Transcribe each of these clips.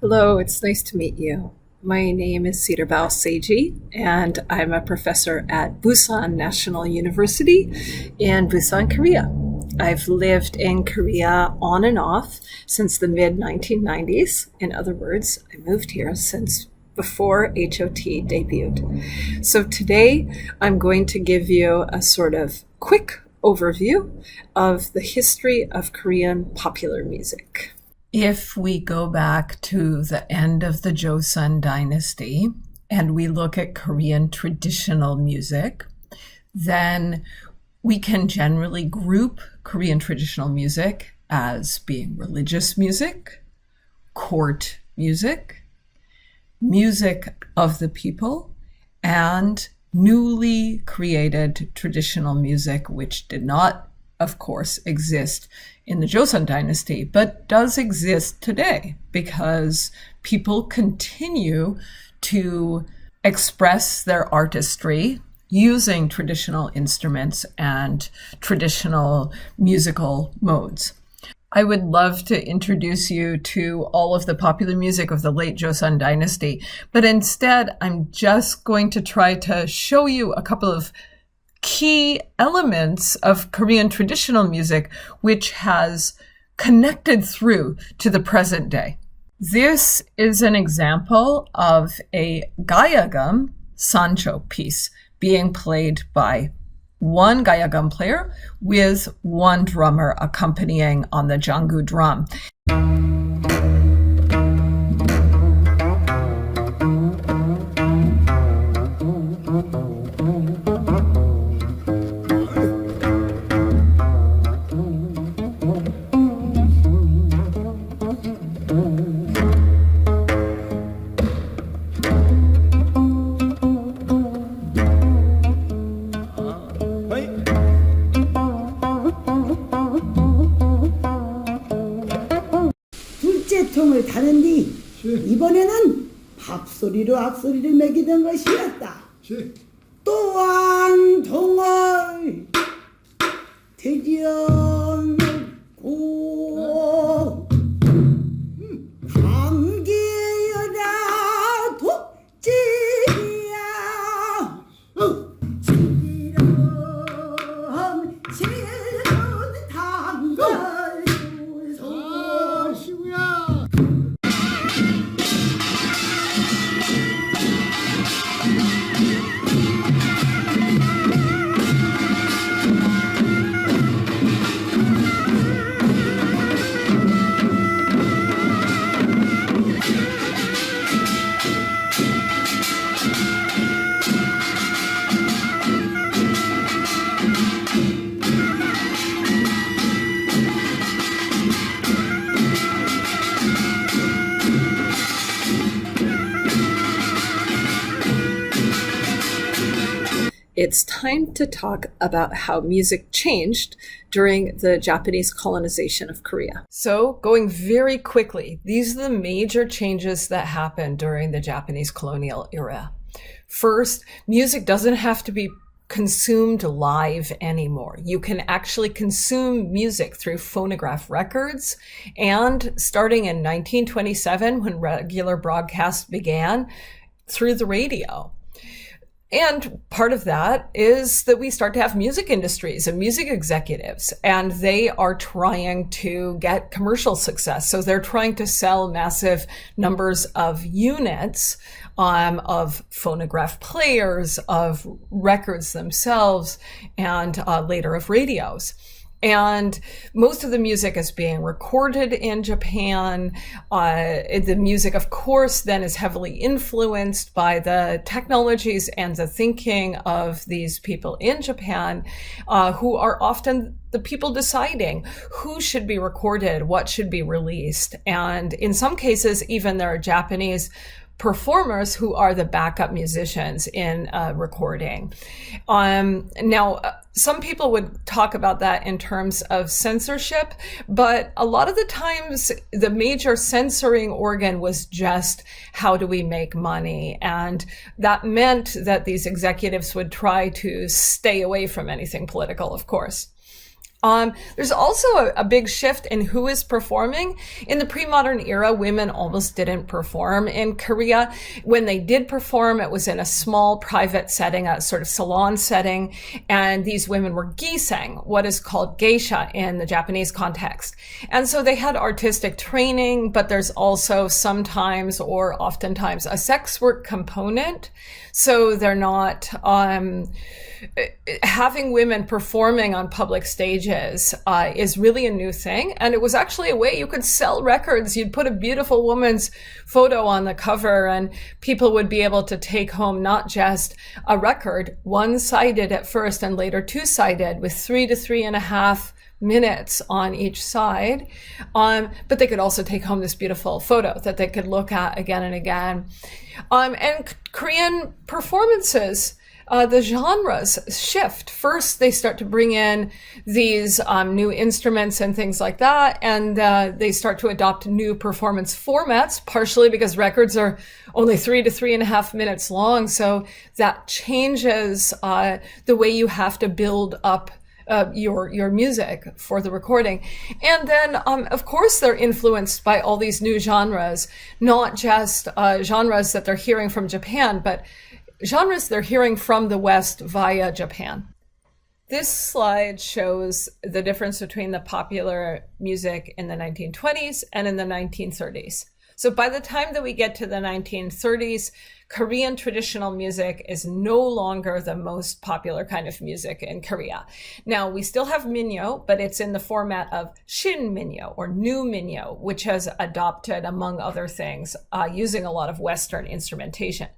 Hello, it's nice to meet you. My name is Cedarbow Seiji, and I'm a professor at Busan National University in Busan, Korea. I've lived in Korea on and off since the mid 1990s. In other words, I moved here since before HOT debuted. So today I'm going to give you a sort of quick overview of the history of Korean popular music. If we go back to the end of the Joseon dynasty and we look at Korean traditional music, then we can generally group Korean traditional music as being religious music, court music, music of the people, and newly created traditional music, which did not, of course, exist in the Joseon dynasty, but does exist today because people continue to express their artistry using traditional instruments and traditional musical modes. I would love to introduce you to all of the popular music of the late Joseon dynasty, but instead I'm just going to try to show you a couple of key elements of Korean traditional music, which has connected through to the present day. This is an example of a gayagum sancho piece being played by one gayagum player with one drummer accompanying on the jangu drum. 둘째 통을 타는디 이번에는 밥소리로 앞소리를 매기던 것이었다. 또한 통을 대지었고 감기여라 독지야 지름 지름 단걸 It's time to talk about how music changed during the Japanese colonization of Korea. So, going very quickly, these are the major changes that happened during the Japanese colonial era. First, music doesn't have to be consumed live anymore. You can actually consume music through phonograph records, and starting in 1927, when regular broadcasts began, through the radio. And part of that is that we start to have music industries and music executives, and they are trying to get commercial success. So they're trying to sell massive numbers of units of phonograph players, of records themselves, and later of radios. And most of the music is being recorded in Japan. The music, of course, then is heavily influenced by the technologies and the thinking of these people in Japan, who are often the people deciding who should be recorded, what should be released. And in some cases, even there are Japanese performers who are the backup musicians in recording. Now, some people would talk about that in terms of censorship, but a lot of the times the major censoring organ was just how do we make money? And that meant that these executives would try to stay away from anything political, of course. There's also a big shift in who is performing. In the pre-modern era, women almost didn't perform in Korea. When they did perform, it was in a small private setting, a sort of salon setting, and these women were giseng, what is called geisha in the Japanese context. And so they had artistic training, but there's also sometimes or oftentimes a sex work component. So they're not having women performing on public stages is really a new thing. And it was actually a way you could sell records. You'd put a beautiful woman's photo on the cover and people would be able to take home not just a record, one-sided at first and later two-sided with 3 to 3.5 minutes on each side. But they could also take home this beautiful photo that they could look at again and again. And Korean performances, the genres shift. First, they start to bring in these new instruments and things like that, and they start to adopt new performance formats, partially because records are only 3 to 3.5 minutes long, so that changes the way you have to build up your music for the recording. And then, of course, they're influenced by all these new genres, not just genres that they're hearing from Japan, but genres they're hearing from the West via Japan. This slide shows the difference between the popular music in the 1920s and in the 1930s. So by the time that we get to the 1930s, Korean traditional music is no longer the most popular kind of music in Korea. Now, we still have minyo, but it's in the format of shin minyo or new minyo, which has adopted, among other things, using a lot of Western instrumentation.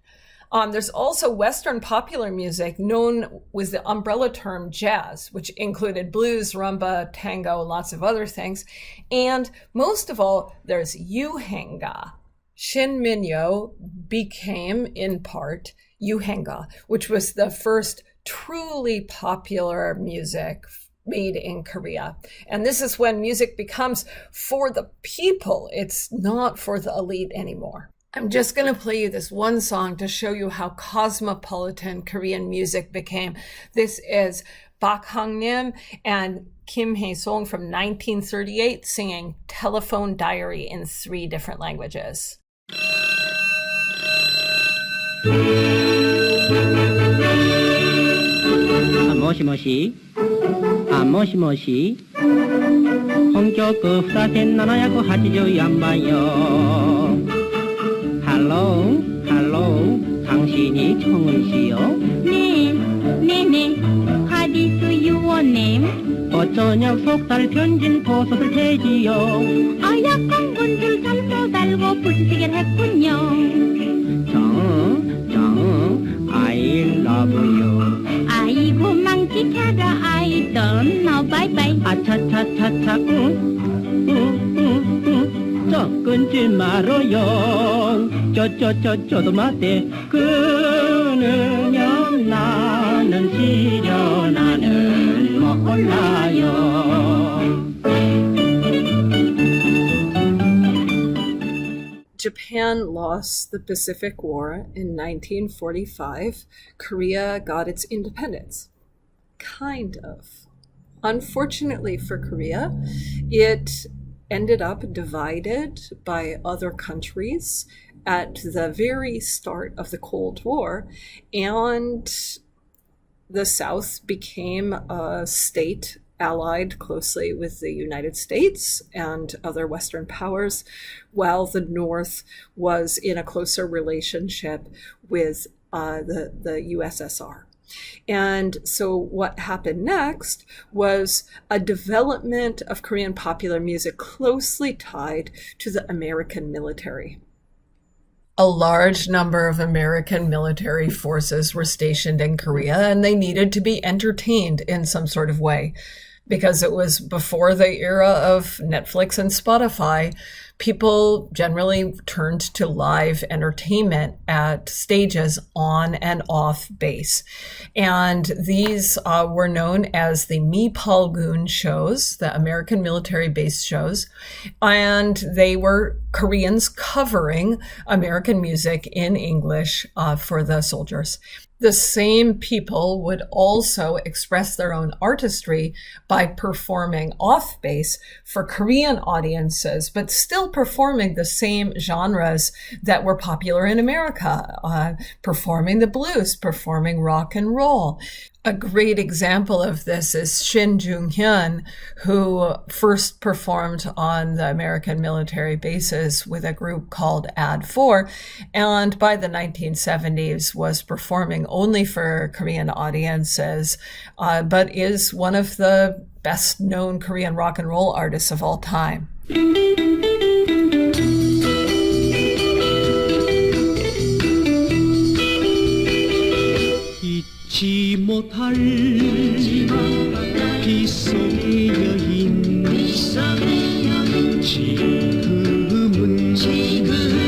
There's also Western popular music known with the umbrella term jazz, which included blues, rumba, tango, and lots of other things. And most of all, there's yuhenga. Shin minyo became, in part, yuhenga, which was the first truly popular music made in Korea. And this is when music becomes for the people. It's not for the elite anymore. I'm just going to play you this one song to show you how cosmopolitan Korean music became. This is Park Hang-nim and Kim Hae-sung from 1938 singing Telephone Diary in 3 different languages. 모시모시 모시모시 홍교급 사센 나나야고 하지죠 양반요 할로 할로 당신이 청은씨요 네네네 What is your name? 어쩌냐 속살 편진 버섯을 태지요 아약한 군줄 살도 달고 불시계를 했군요 정 I love you 아이고 망치켜라 I don't know bye bye 아차차차차 저 끊지 말어요 저도 맞대 끊으며 나는 시려 나는 몰라요 Japan lost the Pacific War in 1945. Korea got its independence. Kind of. Unfortunately for Korea, it ended up divided by other countries at the very start of the Cold War, and the South became a state allied closely with the United States and other Western powers, while the North was in a closer relationship with the USSR. And so what happened next was a development of Korean popular music closely tied to the American military. A large number of American military forces were stationed in Korea, and they needed to be entertained in some sort of way. Because it was before the era of Netflix and Spotify, people generally turned to live entertainment at stages on and off base. And these were known as the Mipalgun shows, the American military base shows. And they were Koreans covering American music in English for the soldiers. The same people would also express their own artistry by performing off base for Korean audiences, but still performing the same genres that were popular in America, performing the blues, performing rock and roll. A great example of this is Shin Jung-hyun, who first performed on the American military bases with a group called Ad 4, and by the 1970s was performing only for Korean audiences, but is one of the best known Korean rock and roll artists of all time. 잊지 못할 빗속의 여인 지금은 어디에 있나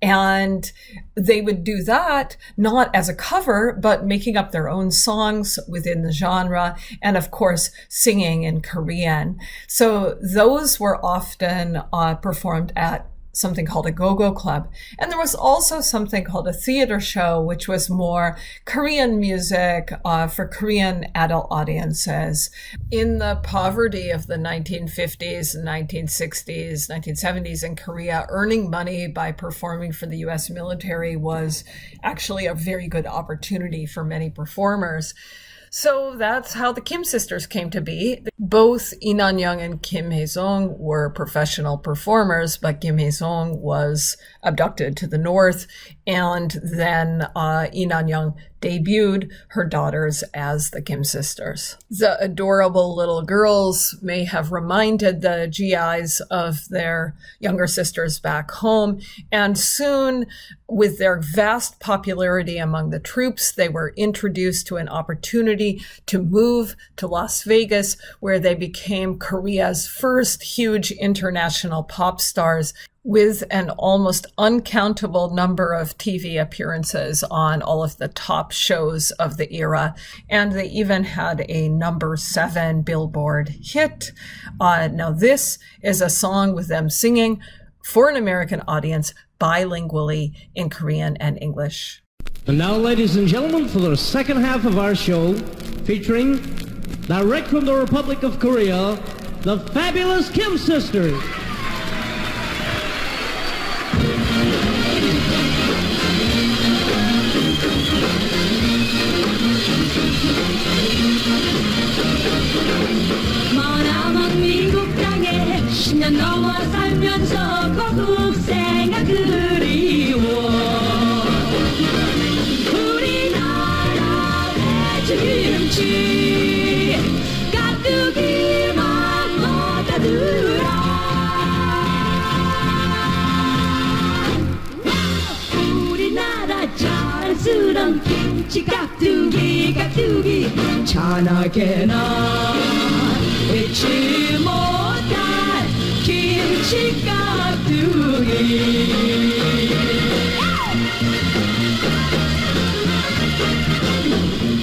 And they would do that not as a cover, but making up their own songs within the genre, and of course, singing in Korean. So those were often performed at something called a go-go club. And there was also something called a theater show, which was more Korean music for Korean adult audiences. In the poverty of the 1950s, 1960s, 1970s in Korea, earning money by performing for the US military was actually a very good opportunity for many performers. So that's how the Kim sisters came to be. Both Lee Nan-young and Kim Hae-sung were professional performers, but Kim Hae-sung was abducted to the north, and then Lee Nan-young debuted her daughters as the Kim sisters. The adorable little girls may have reminded the GIs of their younger sisters back home, and soon, with their vast popularity among the troops, they were introduced to an opportunity to move to Las Vegas, where they became Korea's first huge international pop stars, with an almost uncountable number of TV appearances on all of the top shows of the era. And they even had a #7 Billboard hit. Now this is a song with them singing for an American audience bilingually in Korean and English. And now, ladies and gentlemen, for the second half of our show, featuring, direct from the Republic of Korea, the fabulous Kim sisters. 머나먼 미국 땅에 10년 넘어 살면서 거국 생각 그리워 우리나라 배추김치 가뜩이만 먹다들어 우리나라 자랑스런 김치 깍두기 깍두기 전하게나 잊지 못할 김치 깍두기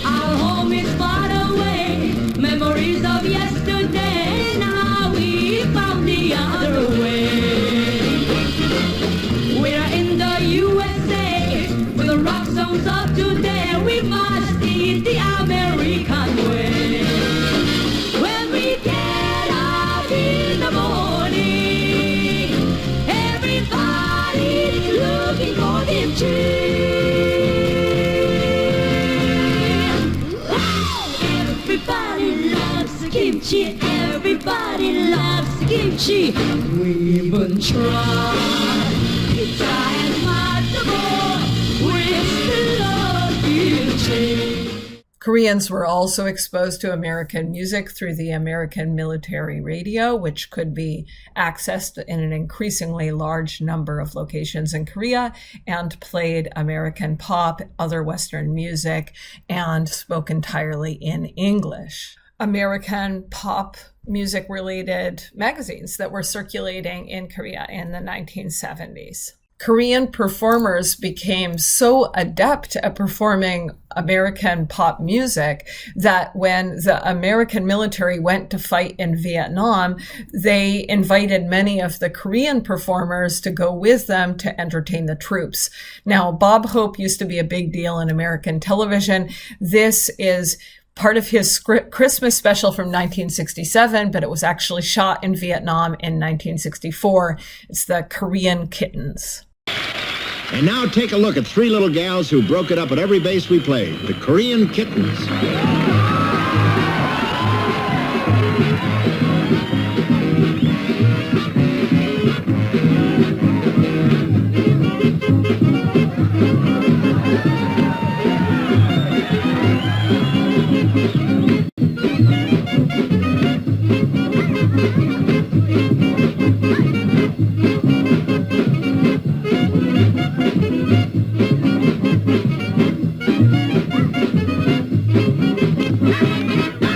Our home is far away Memories of yesterday Now we found the other way We're in the USA With the rock songs of today We must eat the American way When we get up in the morning Everybody loves the kimchi. Everybody loves the kimchi. We even try. We try as possible. We still love kimchi. Koreans were also exposed to American music through the American military radio, which could be accessed in an increasingly large number of locations in Korea, and played American pop, other Western music, and spoke entirely in English. American pop music-related magazines that were circulating in Korea in the 1970s. Korean performers became so adept at performing American pop music that when the American military went to fight in Vietnam, they invited many of the Korean performers to go with them to entertain the troops. Now, Bob Hope used to be a big deal in American television. This is part of his Christmas special from 1967, but it was actually shot in Vietnam in 1964. It's the Korean Kittens. And now take a look at three little gals who broke it up at every base we played, the Korean Kittens.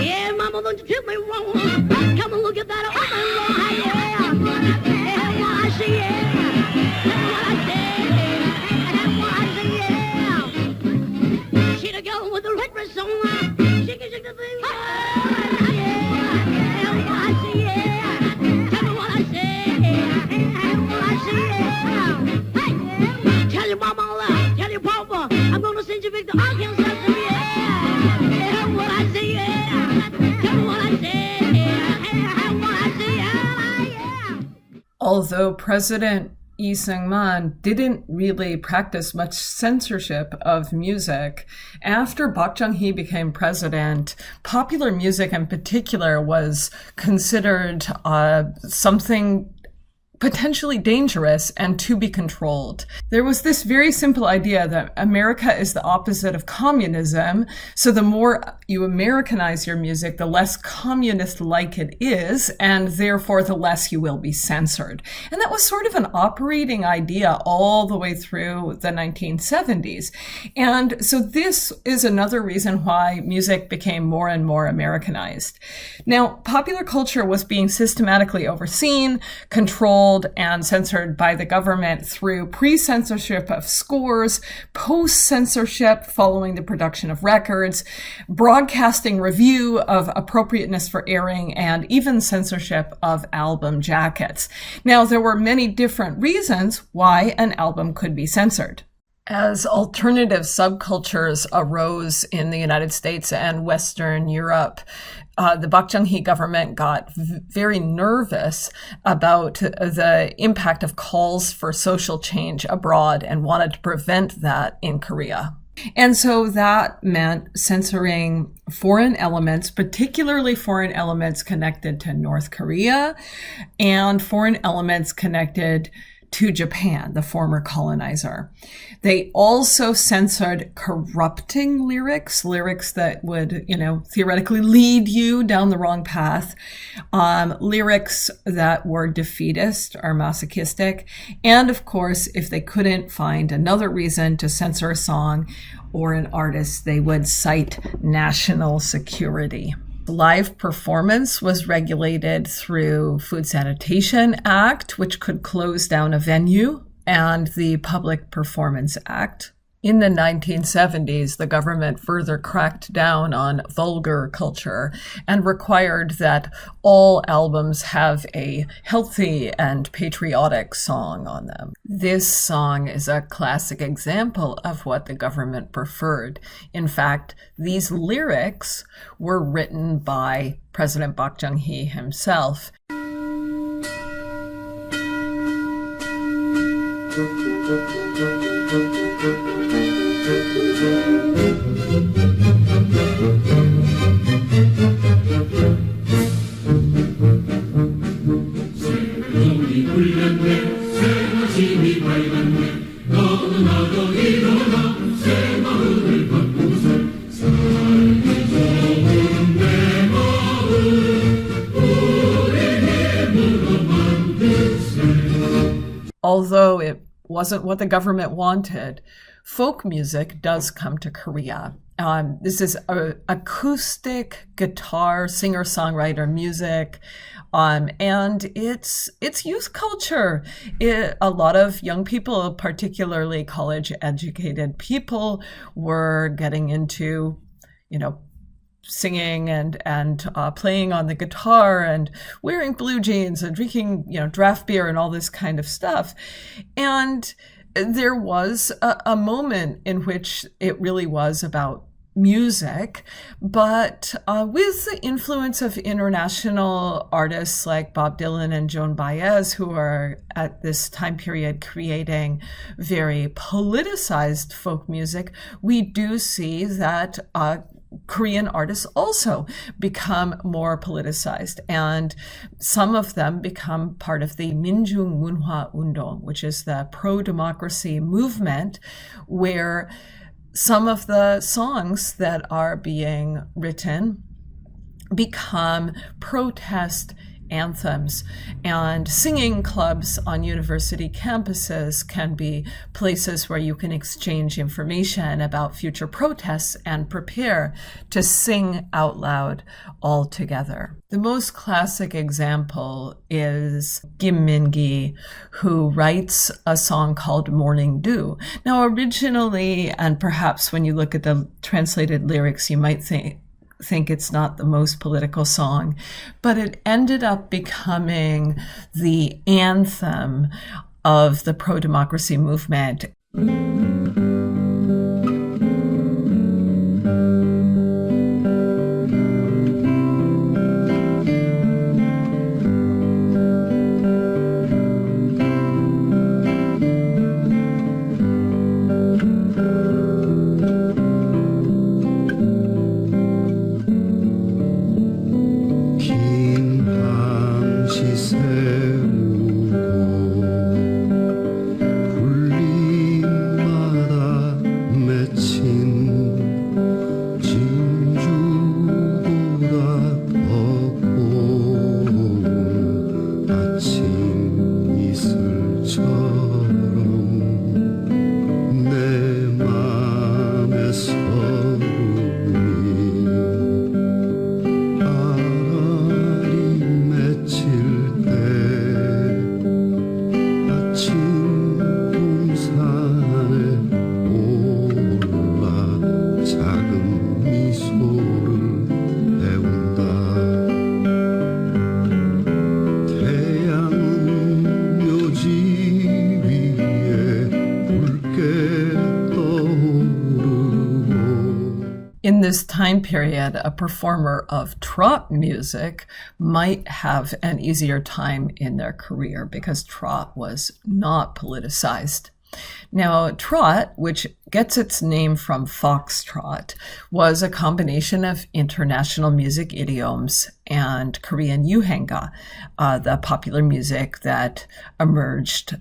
Yeah, mama, don't you tell me wrong. Come and look at that old man, yeah. Yeah, what I see, yeah. That's what I see, yeah. See the girl with the red dress on, shake it, shake the thing, yeah. What I see, yeah. Tell me what I see, what I see, yeah. Hey, tell your mama, tell your papa, I'm gonna send you back to Arkansas, yeah. What I see, yeah. Tell me what I see, yeah. What I see, yeah. Although President Lee Seung-man didn't really practice much censorship of music, after Park Chung-hee became president, popular music in particular was considered something potentially dangerous and to be controlled. There was this very simple idea that America is the opposite of communism, so the more you Americanize your music, the less communist-like it is, and therefore the less you will be censored. And that was sort of an operating idea all the way through the 1970s. And so this is another reason why music became more and more Americanized. Now, popular culture was being systematically overseen, controlled, and censored by the government through pre-censorship of scores, post-censorship following the production of records, broadcasting review of appropriateness for airing, and even censorship of album jackets. Now, there were many different reasons why an album could be censored. As alternative subcultures arose in the United States and Western Europe, the Park Chung-hee government got very nervous about the impact of calls for social change abroad and wanted to prevent that in Korea. And so that meant censoring foreign elements, particularly foreign elements connected to North Korea and foreign elements connected to Japan, the former colonizer. They also censored corrupting lyrics that would, theoretically lead you down the wrong path, lyrics that were defeatist or masochistic, and of course, if they couldn't find another reason to censor a song or an artist, they would cite national security. Live performance was regulated through Food Sanitation Act, which could close down a venue, and the Public Performance Act. In the 1970s, the government further cracked down on vulgar culture and required that all albums have a healthy and patriotic song on them. This song is a classic example of what the government preferred. In fact, these lyrics were written by President Park Chung-hee himself. Although it wasn't what the government wanted, folk music does come to Korea. This is acoustic guitar singer-songwriter music, and it's youth culture. A lot of young people, particularly college-educated people, were getting into, singing and playing on the guitar and wearing blue jeans and drinking, draft beer and all this kind of stuff. And there was a moment in which it really was about music, but with the influence of international artists like Bob Dylan and Joan Baez, who are at this time period creating very politicized folk music, we do see that Korean artists also become more politicized, and some of them become part of the Minjung Munhwa Undong, which is the pro-democracy movement, where some of the songs that are being written become protest anthems, and singing clubs on university campuses can be places where you can exchange information about future protests and prepare to sing out loud all together. The most classic example is Kim Min-gi, who writes a song called Morning Dew. Now, originally, and perhaps when you look at the translated lyrics, you might think it's not the most political song, but it ended up becoming the anthem of the pro-democracy movement. In this time period, a performer of trot music might have an easier time in their career because trot was not politicized. Now, trot, which gets its name from foxtrot, was a combination of international music idioms and Korean yuhenga, the popular music that emerged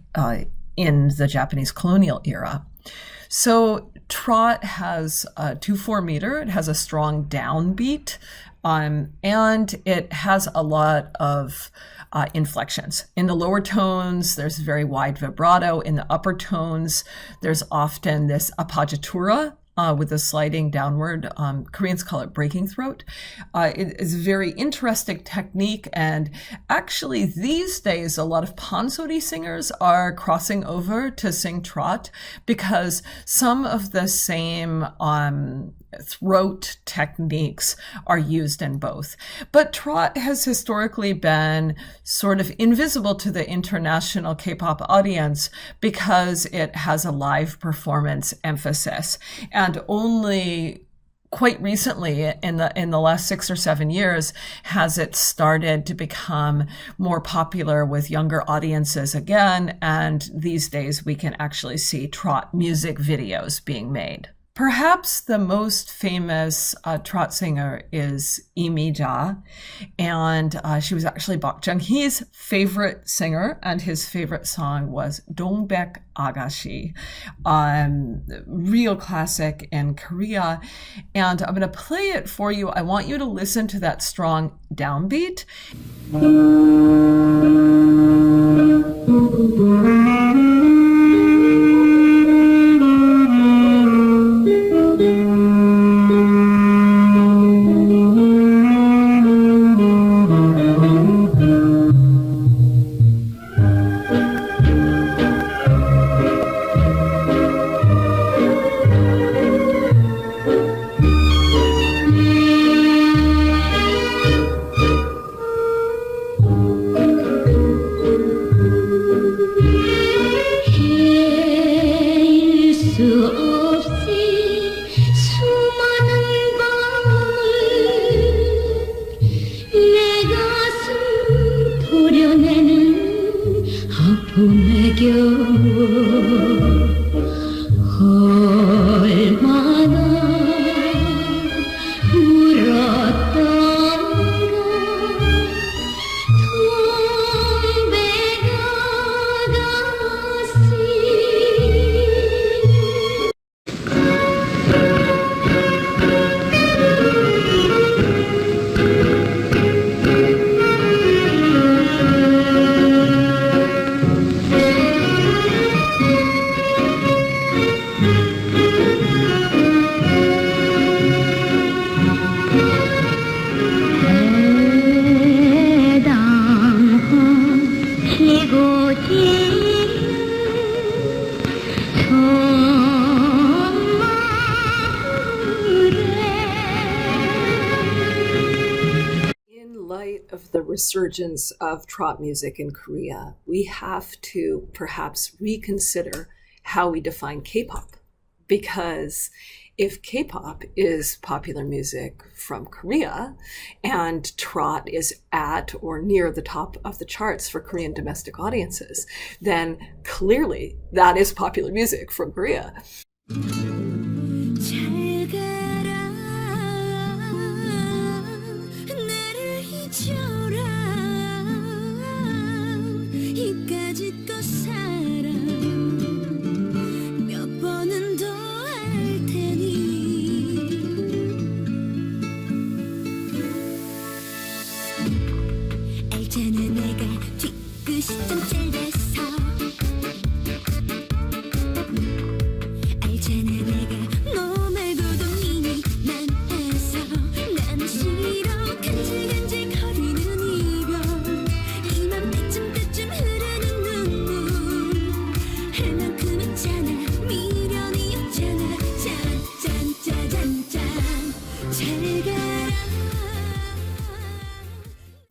in the Japanese colonial era. So trot has a 2/4 meter. It has a strong downbeat, and it has a lot of inflections. In the lower tones, there's very wide vibrato. In the upper tones, there's often this appoggiatura with a sliding downward. Koreans call it breaking throat. It is a very interesting technique, and actually these days a lot of pansori singers are crossing over to sing trot because some of the same throat techniques are used in both. But trot has historically been sort of invisible to the international K-pop audience because it has a live performance emphasis, and only quite recently, in the last 6 or 7 years, has it started to become more popular with younger audiences again. And these days we can actually see trot music videos being made. Perhaps the most famous trot singer is Lee Mi-ja, and she was actually Bok Jung-hee's favorite singer, and his favorite song was Dongbek Agashi, real classic in Korea. And I'm going to play it for you. I want you to listen to that strong downbeat. Of the resurgence of trot music in Korea, we have to perhaps reconsider how we define K-pop. Because if K-pop is popular music from Korea and trot is at or near the top of the charts for Korean domestic audiences, then clearly that is popular music from Korea.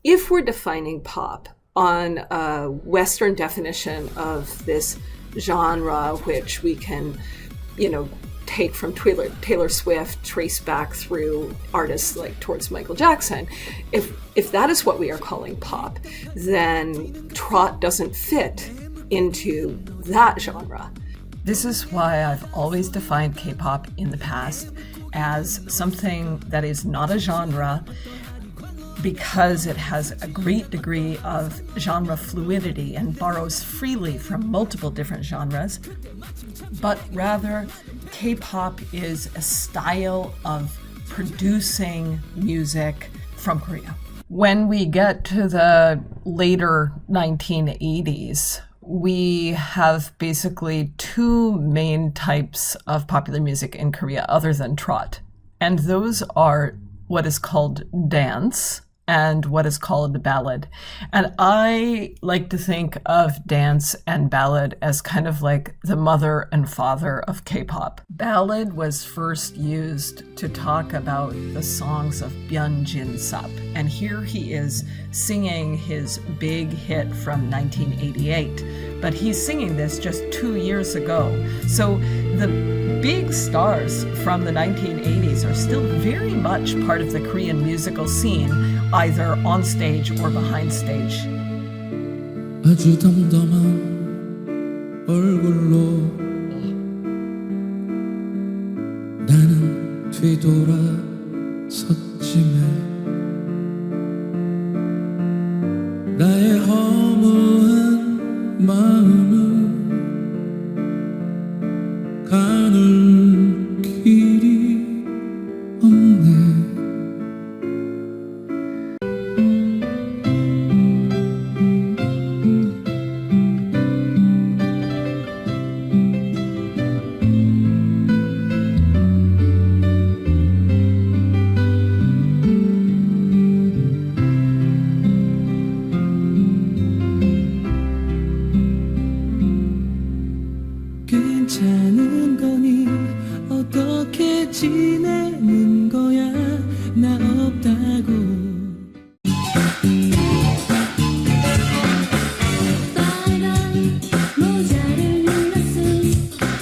If we're defining pop on a Western definition of this genre, which we can, take from Taylor Swift, trace back through artists like towards Michael Jackson, if that is what we are calling pop, then trot doesn't fit into that genre. This is why I've always defined K-pop in the past as something that is not a genre, because it has a great degree of genre fluidity and borrows freely from multiple different genres, but rather K-pop is a style of producing music from Korea. When we get to the later 1980s, we have basically two main types of popular music in Korea other than trot, and those are what is called dance and what is called ballad. And I like to think of dance and ballad as kind of like the mother and father of K-pop. Ballad was first used to talk about the songs of Byun Jin-sup. And here he is singing his big hit from 1988. But he's singing this just 2 years ago. So the big stars from the 1980s are still very much part of the Korean musical scene, either on stage or behind stage. 아주 덤덤한 얼굴로 나는 뒤돌아섰지만 나의 허무한 마음은 가는 길이 없네. 괜찮은 거니 어떻게 지내는 거야 나 없다고 빨간 모자를 눌렀음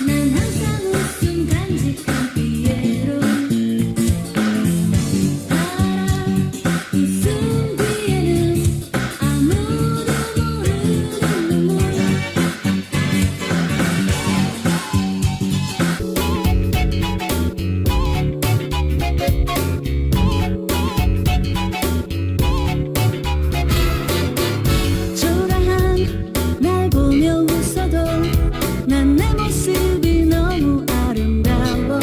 난 항상 웃음 간직한 피에로 파란 웃음 뒤에는 아무도 모르는 눈물 초라한 날 보며 웃어도 난 내 모습이 너무 아름다워.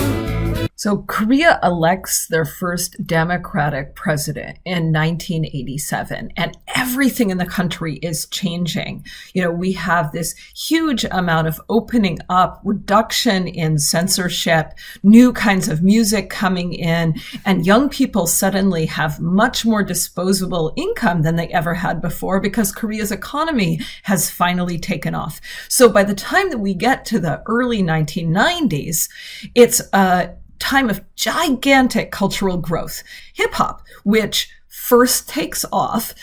So Korea elects their first democratic president in 1987, and everything in the country is changing. You know, we have this huge amount of opening up, reduction in censorship, new kinds of music coming in, and young people suddenly have much more disposable income than they ever had before because Korea's economy has finally taken off. So by the time that we get to the early 1990s, it's a time of gigantic cultural growth. Hip hop, which first takes off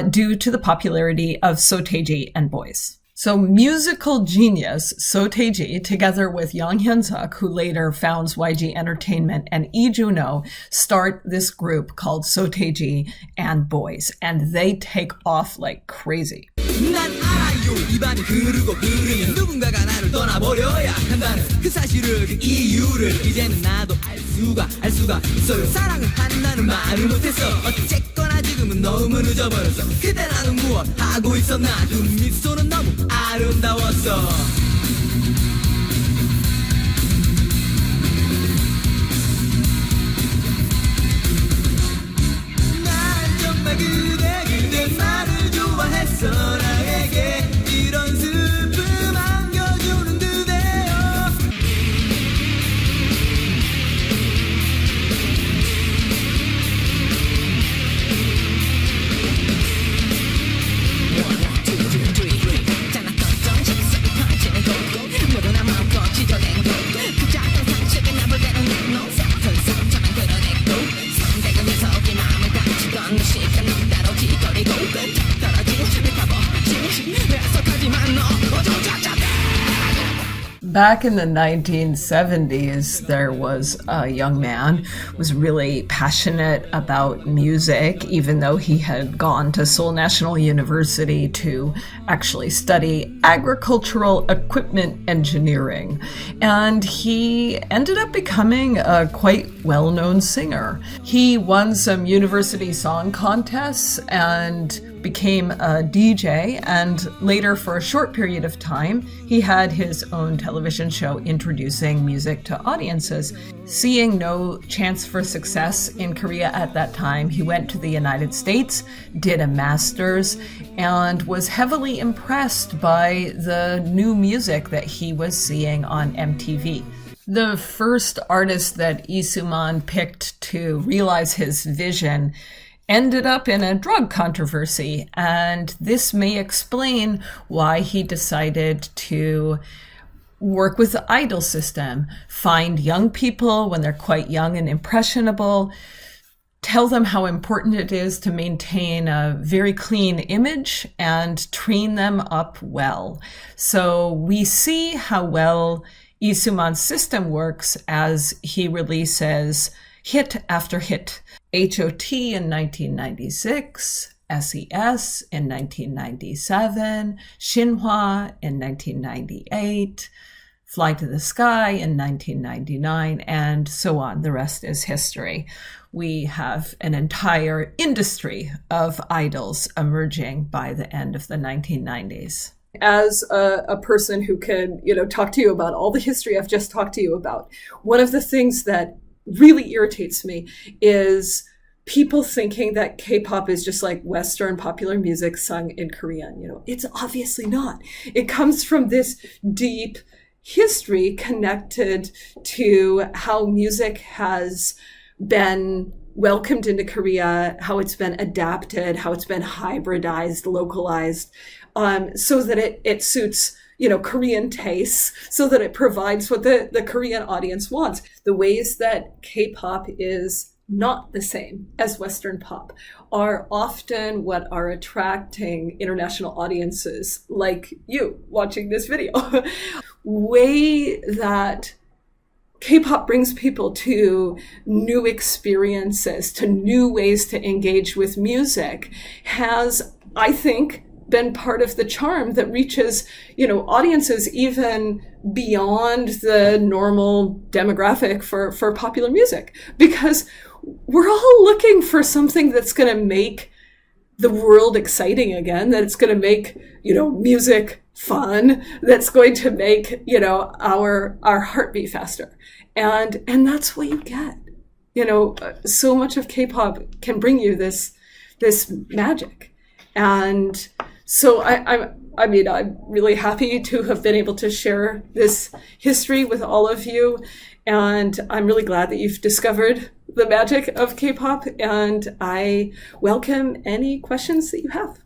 due to the popularity of Sotaeji and Boys. So musical genius Sotaeji, together with Yang Hyun-suk, who later founds YG Entertainment, and Lee Juno, start this group called Sotaeji and Boys, and they take off like crazy. 난 알아요 입안이 흐르고 흐르면 누군가가 나를 떠나버려야 한다는 그 사실을 그 이유를 이제는 나도 알 수가 있어요 사랑을 한다는 말을 못했어 어쨌거나 지금은 너무 늦어버렸어 그때 나는 무엇 하고 있었나 그 미소는 너무 아름다웠어 난 정말 그대 나를 좋아했어 나에게 이런 슬픔 안겨주는 그대여 Back in the 1970s, there was a young man who was really passionate about music, even though he had gone to Seoul National University to actually study agricultural equipment engineering. And he ended up becoming a quite well-known singer. He won some university song contests and became a DJ, and later, for a short period of time, he had his own television show introducing music to audiences. Seeing no chance for success in Korea at that time, he went to the United States, did a master's, and was heavily impressed by the new music that he was seeing on MTV. The first artist that Lee Soo-man picked to realize his vision ended up in a drug controversy, and this may explain why he decided to work with the idol system, find young people when they're quite young and impressionable, tell them how important it is to maintain a very clean image, and train them up well. So we see how well Isuman's system works as he releases hit after hit. HOT in 1996, SES in 1997, Xinhua in 1998, Fly to the Sky in 1999, and so on. The rest is history. We have an entire industry of idols emerging by the end of the 1990s. As a person who can, talk to you about all the history I've just talked to you about, one of the things that really irritates me is people thinking that K-pop is just like Western popular music sung in Korean. It's obviously not. It comes from this deep history connected to how music has been welcomed into Korea, how it's been adapted, how it's been hybridized, localized, so that it suits, Korean tastes, so that it provides what the Korean audience wants. The ways that K-pop is not the same as Western pop are often what are attracting international audiences like you watching this video. Way that K-pop brings people to new experiences, to new ways to engage with music has, I think, been part of the charm that reaches, audiences even beyond the normal demographic for popular music, because we're all looking for something that's going to make the world exciting again, that it's going to make, music fun, that's going to make, our heartbeat faster. And that's what you get. So much of K-pop can bring you this magic. And so I'm really happy to have been able to share this history with all of you. And I'm really glad that you've discovered the magic of K-pop. And I welcome any questions that you have.